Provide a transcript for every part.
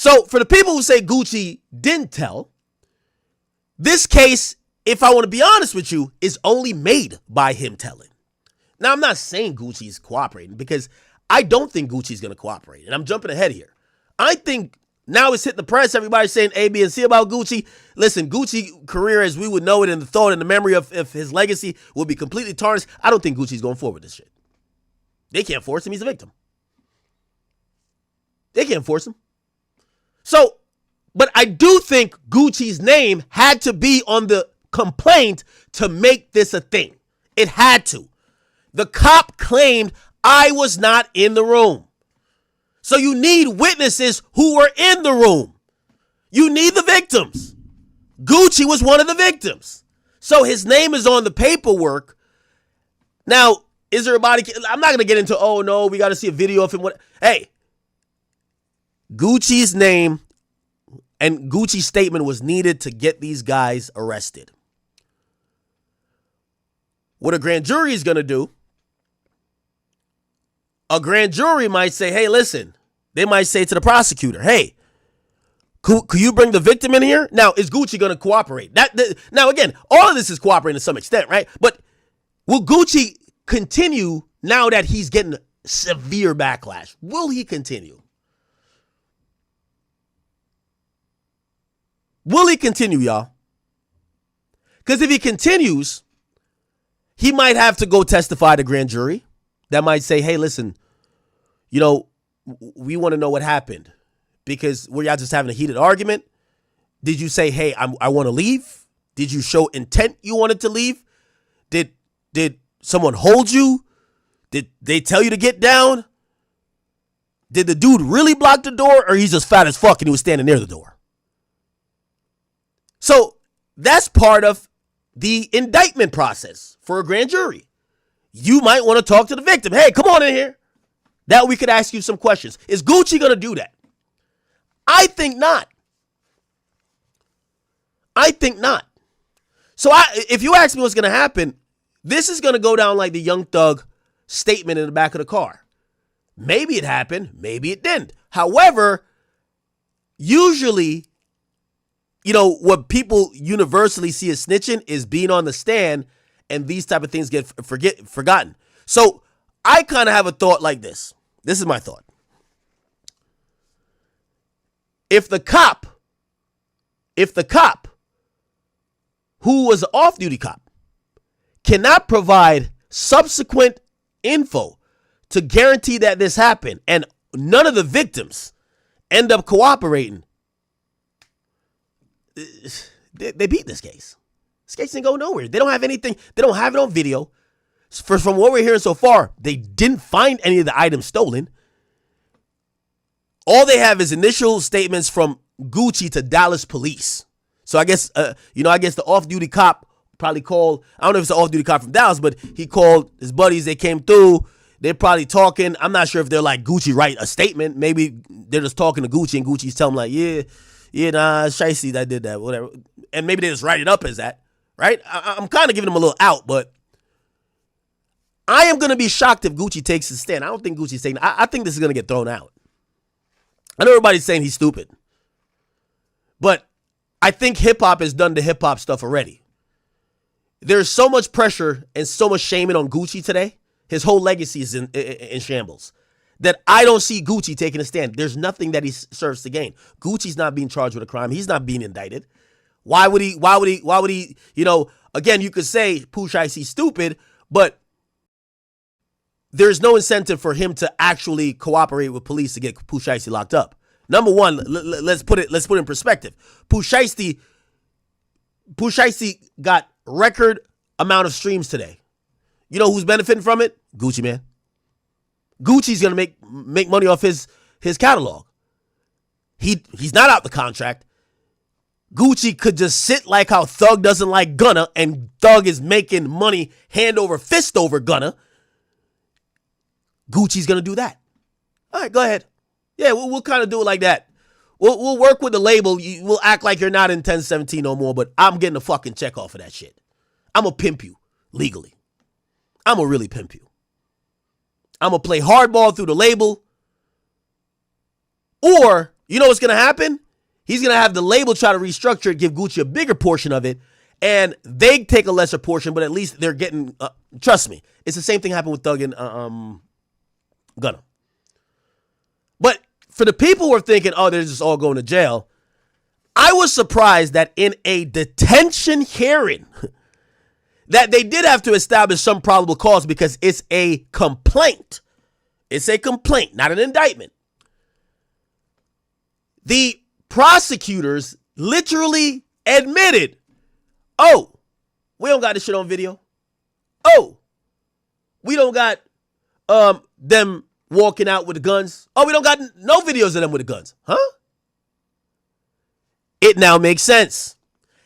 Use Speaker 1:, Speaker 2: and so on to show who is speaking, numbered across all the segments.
Speaker 1: So for the people who say Gucci didn't tell, this case, if I want to be honest with you, is only made by him telling. Now, I'm not saying Gucci's cooperating because I don't think Gucci's going to cooperate. And I'm jumping ahead here. I think now it's hit the press. Everybody's saying A, B, and C about Gucci. Listen, Gucci career as we would know it and the thought and the memory of his legacy will be completely tarnished. I don't think Gucci's going forward with this shit. They can't force him. He's a victim. They can't force him. So, but I do think Gucci's name had to be on the complaint to make this a thing. It had to. The cop claimed I was not in the room. So you need witnesses who were in the room. You need the victims. Gucci was one of the victims. So his name is on the paperwork. Now, is there a body? I'm not going to get into, oh no, we got to see a video of him. Hey, Gucci's name and Gucci's statement was needed to get these guys arrested. What a grand jury is going to do, a grand jury might say, hey, listen, they might say to the prosecutor, hey, could you bring the victim in here? Now, is Gucci going to cooperate? Now, again, all of this is cooperating to some extent, right? But will Gucci continue now that he's getting severe backlash? Will he continue? Will he continue, y'all? Because if he continues, he might have to go testify to grand jury. That might say, hey, listen, you know, we want to know what happened. Because were y'all just having a heated argument? Did you say, hey, I want to leave? Did you show intent you wanted to leave? Did someone hold you? Did they tell you to get down? Did the dude really block the door, or he's just fat as fuck and he was standing near the door? So that's part of the indictment process for a grand jury. You might want to talk to the victim. Hey, come on in here. That we could ask you some questions. Is Gucci going to do that? I think not. I think not. So if you ask me what's going to happen, this is going to go down like the Young Thug statement in the back of the car. Maybe it happened. Maybe it didn't. However, usually, you know, what people universally see as snitching is being on the stand, and these type of things get forgotten. So I kind of have a thought like this. This is my thought. If the cop who was an off-duty cop cannot provide subsequent info to guarantee that this happened and none of the victims end up cooperating, they beat this case. This case didn't go nowhere. They don't have anything. They don't have it on video. From what we're hearing so far, they didn't find any of the items stolen. All they have is initial statements from Gucci to Dallas police. So I guess, I guess the off-duty cop probably called. I don't know if it's an off-duty cop from Dallas, but he called his buddies. They came through. They're probably talking. I'm not sure if they're like, Gucci, write a statement. Maybe they're just talking to Gucci, and Gucci's telling them like, nah, Shicey, I did that, whatever. And maybe they just write it up as that, right? I'm kind of giving them a little out, but I am going to be shocked if Gucci takes his stand. I don't think Gucci's saying, I think this is going to get thrown out. I know everybody's saying he's stupid, but I think hip-hop has done the hip-hop stuff already. There's so much pressure and so much shaming on Gucci today. His whole legacy is in shambles. That I don't see Gucci taking a stand. There's nothing that he serves to gain. Gucci's not being charged with a crime. He's not being indicted. Why would he, again, you could say Pooh Shicey's stupid, but there's no incentive for him to actually cooperate with police to get Pooh Shicey locked up. Number one, let's put it in perspective. Pooh Shicey got record amount of streams today. You know who's benefiting from it? Gucci man. Gucci's gonna make money off his catalog. He's not out the contract. Gucci could just sit like how Thug doesn't like Gunna, and Thug is making money hand over fist over Gunna. Gucci's gonna do that. All right, go ahead. Yeah, we'll kind of do it like that. We'll work with the label. We'll act like you're not in 1017 no more, but I'm getting a fucking check off of that shit. I'm gonna pimp you legally. I'm gonna really pimp you. I'm gonna play hardball through the label, or You know what's going to happen? He's going to have the label try to restructure it, give Gucci a bigger portion of it, and they take a lesser portion, but at least they're getting, trust me, it's the same thing happened with Thug and Gunna. But for the people who are thinking, oh, they're just all going to jail, I was surprised that in a detention hearing that they did have to establish some probable cause because it's a complaint. It's a complaint, not an indictment. The prosecutors literally admitted, oh, we don't got this shit on video. Oh, we don't got them walking out with the guns. Oh, we don't got no videos of them with the guns. Huh? It now makes sense.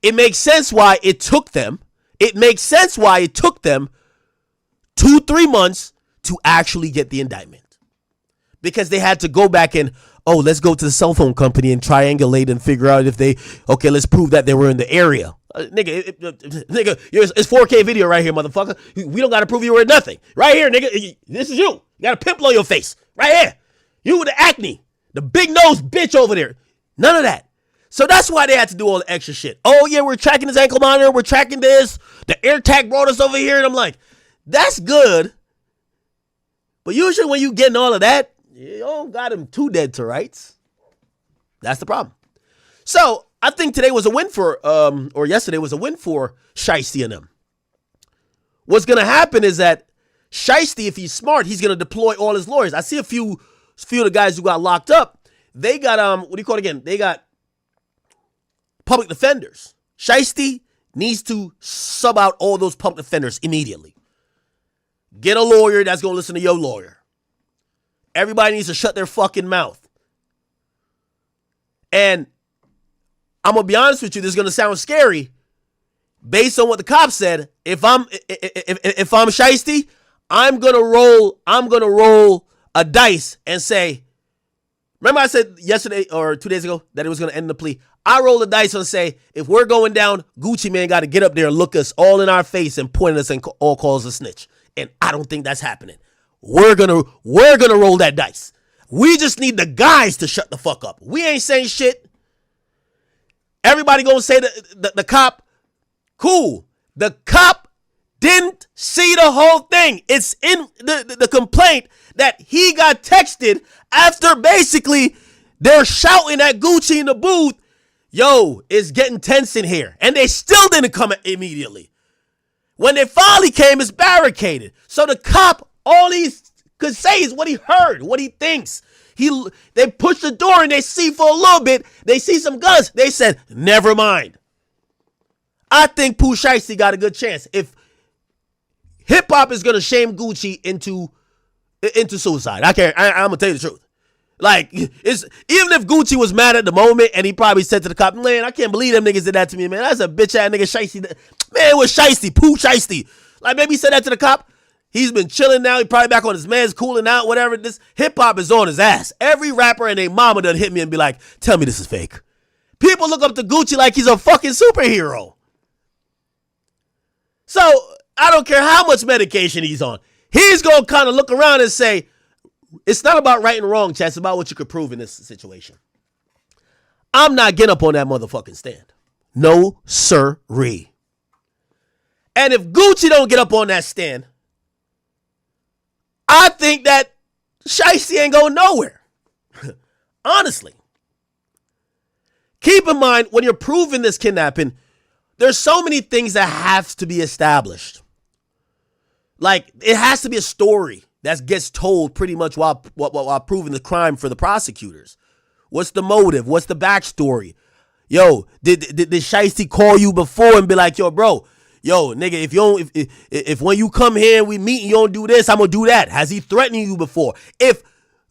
Speaker 1: It makes sense why it took them. It makes sense why it took them 2-3 months to actually get the indictment. Because they had to go back and, oh, let's go to the cell phone company and triangulate and figure out if they, okay, let's prove that they were in the area. Nigga, it's 4K video right here, motherfucker. We don't got to prove you were nothing. Right here, nigga. This is you. You got a pimple on your face. Right here. You with the acne. The big nose bitch over there. None of that. So that's why they had to do all the extra shit. Oh, yeah, we're tracking his ankle monitor. We're tracking this. The AirTag brought us over here. And I'm like, that's good. But usually when you getting all of that, you don't got him too dead to rights. That's the problem. So I think today was a win for, or yesterday was a win for Shiesty and them. What's going to happen is that Shiesty, if he's smart, he's going to deploy all his lawyers. I see a few of the guys who got locked up. They got, what do you call it again? They got public defenders. Shiesty needs to sub out all those public defenders immediately. Get a lawyer that's going to listen to your lawyer. Everybody needs to shut their fucking mouth. And I'm going to be honest with you, this is going to sound scary. Based on what the cops said, if I'm Shiesty, I'm going to roll a dice and say, remember I said yesterday or 2 days ago that it was going to end the plea. I roll the dice and say, if we're going down, Gucci Mane got to get up there and look us all in our face and point at us and all calls a snitch. And I don't think that's happening. We're gonna roll that dice. We just need the guys to shut the fuck up. We ain't saying shit. Everybody gonna say the cop, cool. The cop didn't see the whole thing. It's in the complaint that he got texted after basically they're shouting at Gucci in the booth, yo, it's getting tense in here. And they still didn't come immediately. When they finally came, it's barricaded. So the cop, all he could say is what he heard, what he thinks. They push the door and they see for a little bit, they see some guns. They said, never mind. I think Pooh Shiesty got a good chance. If hip-hop is going to shame Gucci into suicide, I'm going to tell you the truth. Like, even if Gucci was mad at the moment and he probably said to the cop, man, I can't believe them niggas did that to me, man. That's a bitch-ass nigga Shiesty. Man, it was Shiesty, Pooh Shiesty. Like, maybe he said that to the cop. He's been chilling now. He probably back on his meds, cooling out, whatever. This hip-hop is on his ass. Every rapper and their mama done hit me and be like, tell me this is fake. People look up to Gucci like he's a fucking superhero. So, I don't care how much medication he's on. He's going to kind of look around and say, it's not about right and wrong, Chad. It's about what you could prove in this situation. I'm not getting up on that motherfucking stand. No, sirree. And if Gucci don't get up on that stand, I think that Shiesty ain't going nowhere. Honestly. Keep in mind, when you're proving this kidnapping, there's so many things that have to be established. Like, it has to be a story that gets told pretty much while proving the crime for the prosecutors. What's the motive? What's the backstory? Yo, did Shiesty call you before and be like, yo, bro, yo, nigga, if when you come here and we meet and you don't do this, I'm gonna do that. Has he threatened you before? If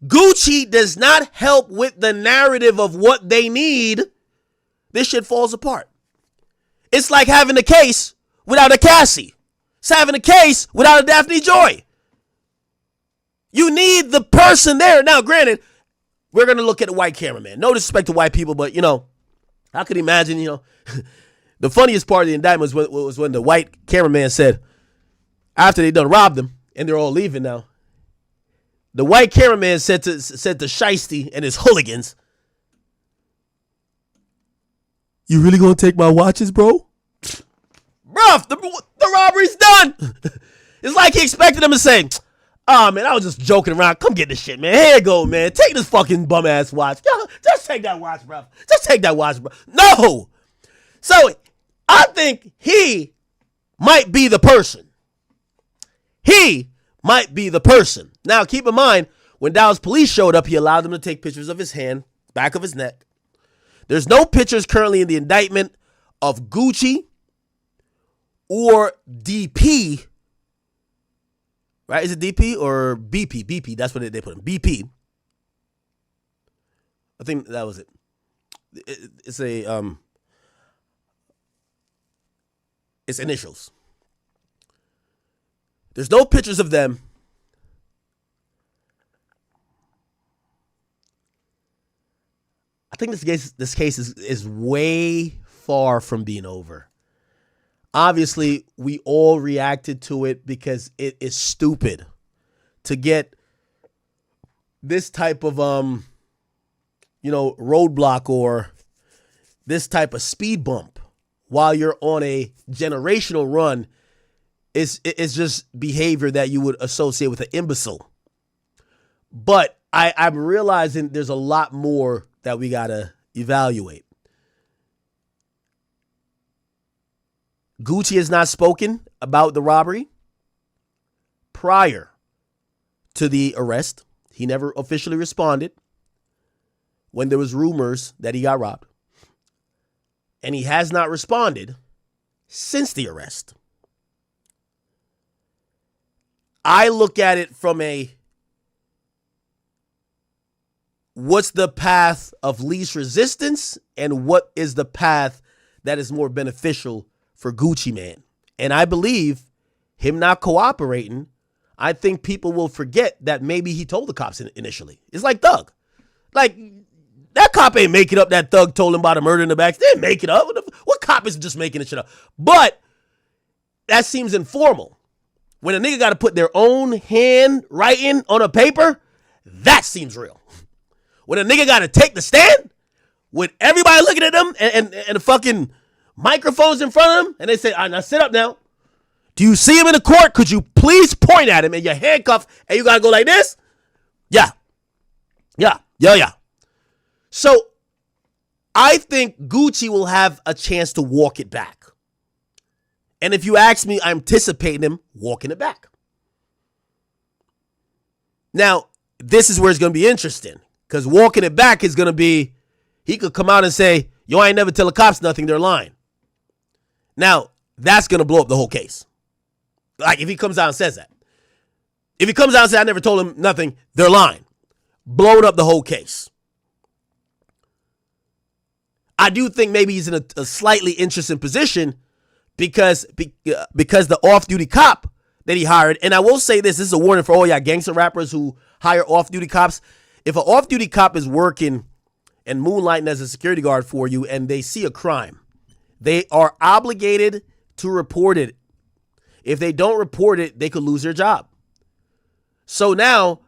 Speaker 1: Gucci does not help with the narrative of what they need, this shit falls apart. It's like having a case without a Cassie. It's having a case without a Daphne Joy. You need the person there. Now, granted, we're going to look at a white cameraman. No disrespect to white people, but, I could imagine, the funniest part of the indictment was when the white cameraman said, after they done robbed them, and they're all leaving now, the white cameraman said to Shiesty and his hooligans, You really gonna take my watches, bro? Bruh, the robbery's done. It's like he expected him to say, oh, man, I was just joking around. Come get this shit, man. Here you go, man. Take this fucking bum-ass watch. Just take that watch, bro. Just take that watch, bro. No. So I think he might be the person. He might be the person. Now, keep in mind, when Dallas police showed up, he allowed them to take pictures of his hand, back of his neck. There's no pictures currently in the indictment of Gucci or DP. Right? Is it DP or BP? BP. That's what they put in. BP. I think that was it. It's it's initials. There's no pictures of them. I think this case is way far from being over. Obviously, we all reacted to it because it is stupid to get this type of roadblock or this type of speed bump while you're on a generational run. It's just behavior that you would associate with an imbecile. But I'm realizing there's a lot more that we gotta evaluate. Gucci has not spoken about the robbery prior to the arrest. He never officially responded when there was rumors that he got robbed. And he has not responded since the arrest. I look at it from what's the path of least resistance and what is the path that is more beneficial for Gucci Mane. And I believe him not cooperating, I think people will forget that maybe he told the cops initially. It's like Thug. Like, that cop ain't making up that Thug told him about a murder in the back. They didn't make it up. What cop is just making this shit up? But that seems informal. When a nigga got to put their own handwriting on a paper, that seems real. When a nigga got to take the stand with everybody looking at them and the fucking microphones in front of him, and they say, all right, now sit up now. Do you see him in the court? Could you please point at him and you're handcuffed and you got to go like this? Yeah. So I think Gucci will have a chance to walk it back. And if you ask me, I'm anticipating him walking it back. Now, this is where it's going to be interesting. Because walking it back is going to be, he could come out and say, yo, I ain't never tell the cops nothing, they're lying. Now, that's going to blow up the whole case. Like, if he comes out and says that. If he comes out and says, I never told him nothing, they're lying. Blowing up the whole case. I do think maybe he's in a slightly interesting position because the off-duty cop that he hired, and I will say this is a warning for all y'all gangster rappers who hire off-duty cops. If an off-duty cop is working and moonlighting as a security guard for you and they see a crime, they are obligated to report it. If they don't report it, they could lose their job. So now,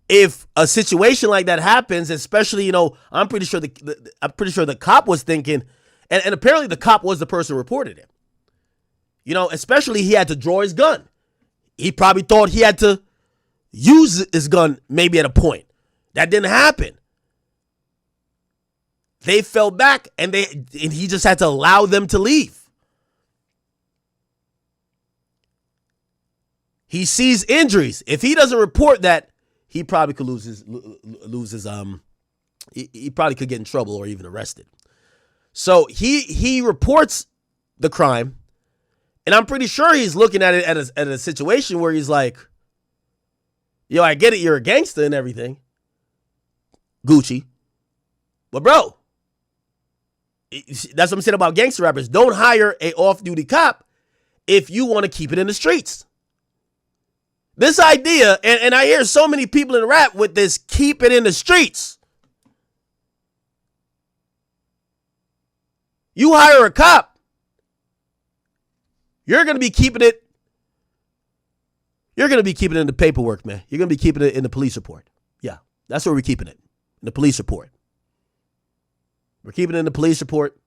Speaker 1: if a situation like that happens, especially, I'm pretty sure the cop was thinking, and apparently the cop was the person who reported it. Especially he had to draw his gun. He probably thought he had to use his gun maybe at a point. That didn't happen. They fell back and he just had to allow them to leave. He sees injuries. If he doesn't report that, he probably could he probably could get in trouble or even arrested. So he reports the crime, and I'm pretty sure he's looking at it at a situation where he's like, yo, I get it, you're a gangster and everything, Gucci, but bro, that's what I'm saying about gangster rappers. Don't hire a off-duty cop if you want to keep it in the streets. This idea, and I hear so many people in rap with this keep it in the streets. You hire a cop, you're going to be keeping it. You're going to be keeping it in the paperwork, man. You're going to be keeping it in the police report. Yeah, that's where we're keeping it, in the police report. We're keeping it in the police report.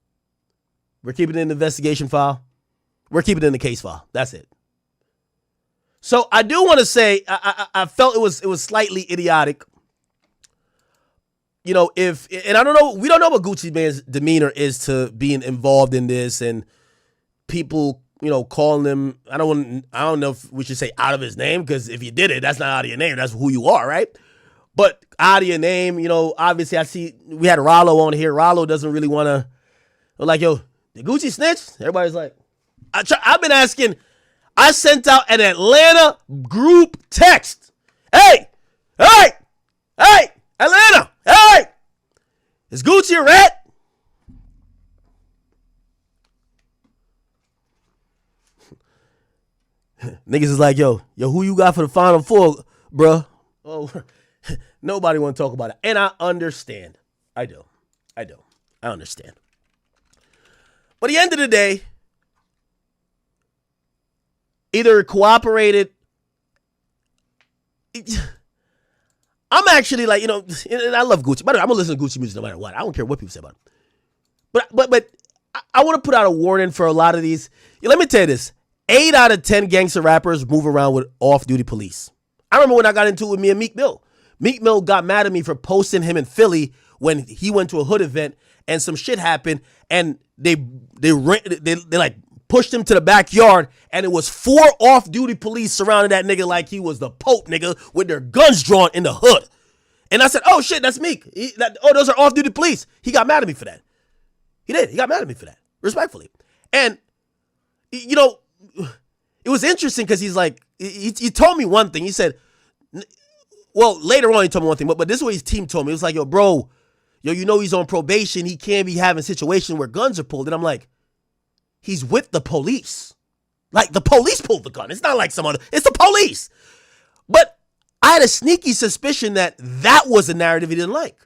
Speaker 1: We're keeping it in the investigation file. We're keeping it in the case file. That's it. So I do want to say I felt it was slightly idiotic. You know, and I don't know, we don't know what Gucci Mane's demeanor is to being involved in this, and people, you know, calling him, I don't know if we should say out of his name, because if you did it, that's not out of your name, that's who you are, right? But out of your name, you know, obviously I see we had Rollo on here. Rollo doesn't really want to, like, yo, did Gucci snitch? Everybody's like, I've been asking, I sent out an Atlanta group text. Hey, Atlanta, hey, is Gucci a rat? Niggas is like, yo, who you got for the Final Four, bruh? Oh, nobody want to talk about it. And I understand. I do. I understand. But at the end of the day, either cooperated. I'm actually like, you know, and I love Gucci. By the way, I'm going to listen to Gucci music no matter what. I don't care what people say about it. But I want to put out a warning for a lot of these. Let me tell you this. 8 out of 10 gangster rappers move around with off-duty police. I remember when I got into it with me and Meek Mill. Meek Mill got mad at me for posting him in Philly when he went to a hood event and some shit happened, and they like pushed him to the backyard, and it was 4 off-duty police surrounding that nigga like he was the Pope, nigga, with their guns drawn in the hood. And I said, oh shit, that's Meek. Those are off-duty police. He got mad at me for that. He did. He got mad at me for that, respectfully. And, you know, it was interesting because he's like, he told me one thing. He said, well, later on he told me one thing, but this is what his team told me. It was like, yo, bro, you know he's on probation. He can't be having situations where guns are pulled. And I'm like, he's with the police. Like, the police pulled the gun. It's not like some other, it's the police. But I had a sneaky suspicion that was a narrative he didn't like.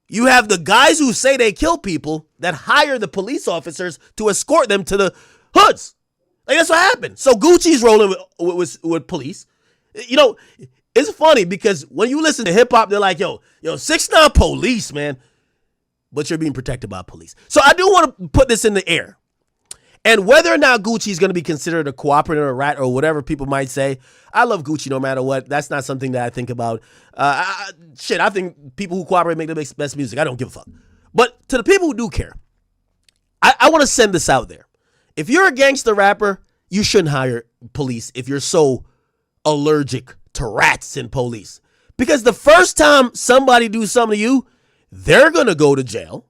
Speaker 1: You have the guys who say they kill people that hire the police officers to escort them to the hoods. Like, that's what happened. So Gucci's rolling with police. You know, it's funny because when you listen to hip hop, they're like, yo, 6ix9ine police, man. But you're being protected by police. So I do want to put this in the air. And whether or not Gucci is going to be considered a cooperative or a rat or whatever people might say, I love Gucci no matter what. That's not something that I think about. I think people who cooperate make the best music. I don't give a fuck. But to the people who do care, I want to send this out there. If you're a gangster rapper, you shouldn't hire police if you're so allergic to rats and police. Because the first time somebody do something to you, they're going to go to jail.